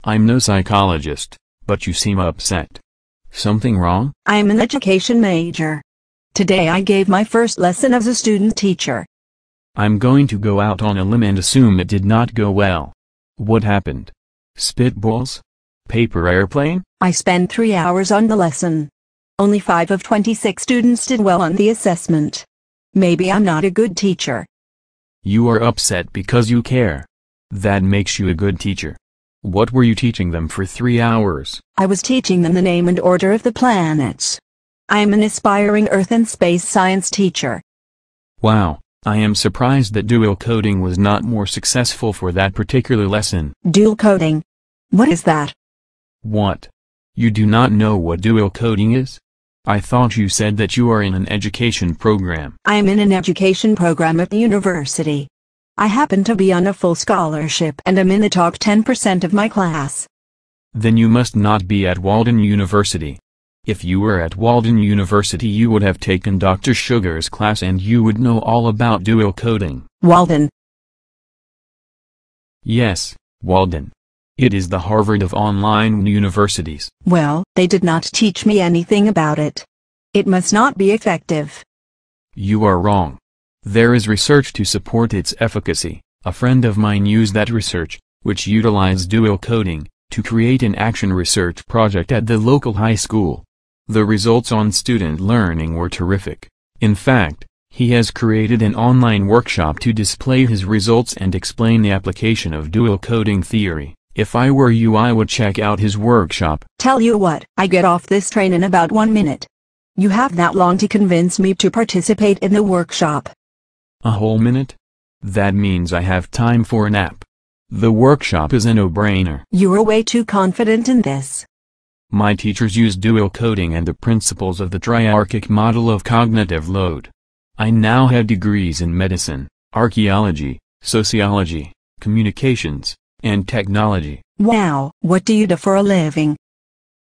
I'm no psychologist, but you seem upset. Something wrong? I'm an education major. Today I gave my first lesson as a student teacher. I'm going to go out on a limb and assume it did not go well. What happened? Spitballs? Paper airplane? I spent 3 hours on the lesson. Only 5 of 26 students did well on the assessment. Maybe I'm not a good teacher. You are upset because you care. That makes you a good teacher. What were you teaching them for 3 hours? I was teaching them the name and order of the planets. I am an aspiring Earth and space science teacher. Wow, I am surprised that dual coding was not more successful for that particular lesson. Dual coding? What is that? What? You do not know what dual coding is? I thought you said that you are in an education program. I am in an education program at the university. I happen to be on a full scholarship and am in the top 10% of my class. Then you must not be at Walden University. If you were at Walden University you would have taken Dr. Sugar's class and you would know all about dual coding. Walden? Yes, Walden. It is the Harvard of online universities. Well, they did not teach me anything about it. It must not be effective. You are wrong. There is research to support its efficacy. A friend of mine used that research, which utilized dual coding, to create an action research project at the local high school. The results on student learning were terrific. In fact, he has created an online workshop to display his results and explain the application of dual coding theory. If I were you I would check out his workshop. Tell you what, I get off this train in about 1 minute. You have that long to convince me to participate in the workshop. A whole minute? That means I have time for a nap. The workshop is a no-brainer. You are way too confident in this. My teachers use dual coding and the principles of the triarchic model of cognitive load. I now have degrees in medicine, archaeology, sociology, communications, and technology. Wow, what do you do for a living?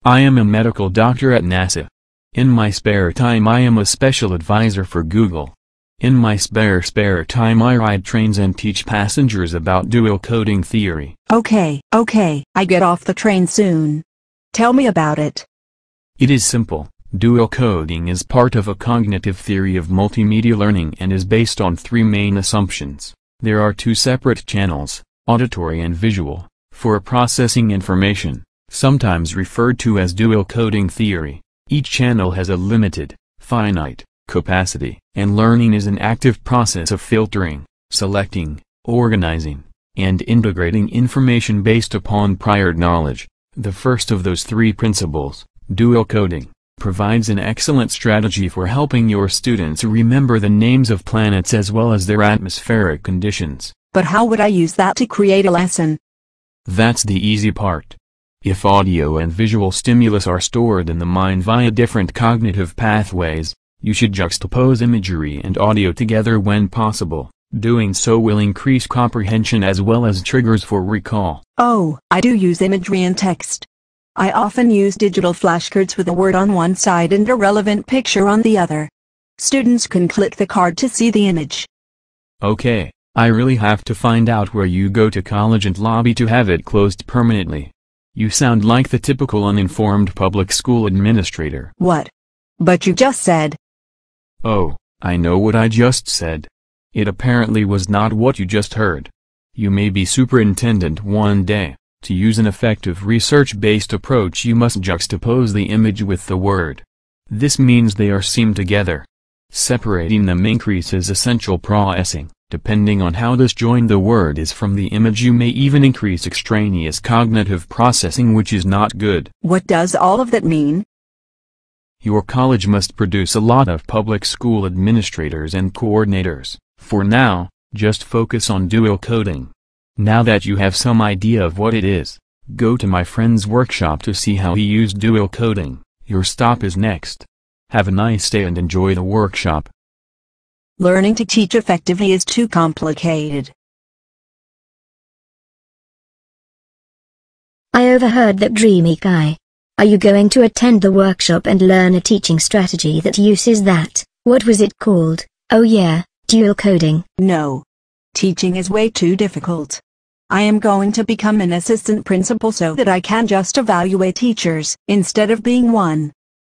I am a medical doctor at NASA. In my spare time I am a special advisor for Google. In my spare time I ride trains and teach passengers about dual coding theory. Okay, I get off the train soon. Tell me about it. It is simple. Dual coding is part of a cognitive theory of multimedia learning and is based on 3 main assumptions. There are 2 separate channels, auditory and visual, for processing information, sometimes referred to as dual coding theory. Each channel has a limited, finite, capacity, and learning is an active process of filtering, selecting, organizing, and integrating information based upon prior knowledge. The first of those 3 principles, dual coding, provides an excellent strategy for helping your students remember the names of planets as well as their atmospheric conditions. But how would I use that to create a lesson? That's the easy part. If audio and visual stimulus are stored in the mind via different cognitive pathways, you should juxtapose imagery and audio together when possible. Doing so will increase comprehension as well as triggers for recall. Oh, I do use imagery and text. I often use digital flashcards with a word on one side and a relevant picture on the other. Students can click the card to see the image. Okay, I really have to find out where you go to college and lobby to have it closed permanently. You sound like the typical uninformed public school administrator. What? But you just said. Oh, I know what I just said. It apparently was not what you just heard. You may be superintendent one day. To use an effective research-based approach you must juxtapose the image with the word. This means they are seen together. Separating them increases essential processing. Depending on how disjoined the word is from the image you may even increase extraneous cognitive processing, which is not good. What does all of that mean? Your college must produce a lot of public school administrators and coordinators. For now, just focus on dual coding. Now that you have some idea of what it is, go to my friend's workshop to see how he used dual coding. Your stop is next. Have a nice day and enjoy the workshop. Learning to teach effectively is too complicated. I overheard that dreamy guy. Are you going to attend the workshop and learn a teaching strategy that uses that? What was it called? Oh yeah, dual coding. No. Teaching is way too difficult. I am going to become an assistant principal so that I can just evaluate teachers instead of being one.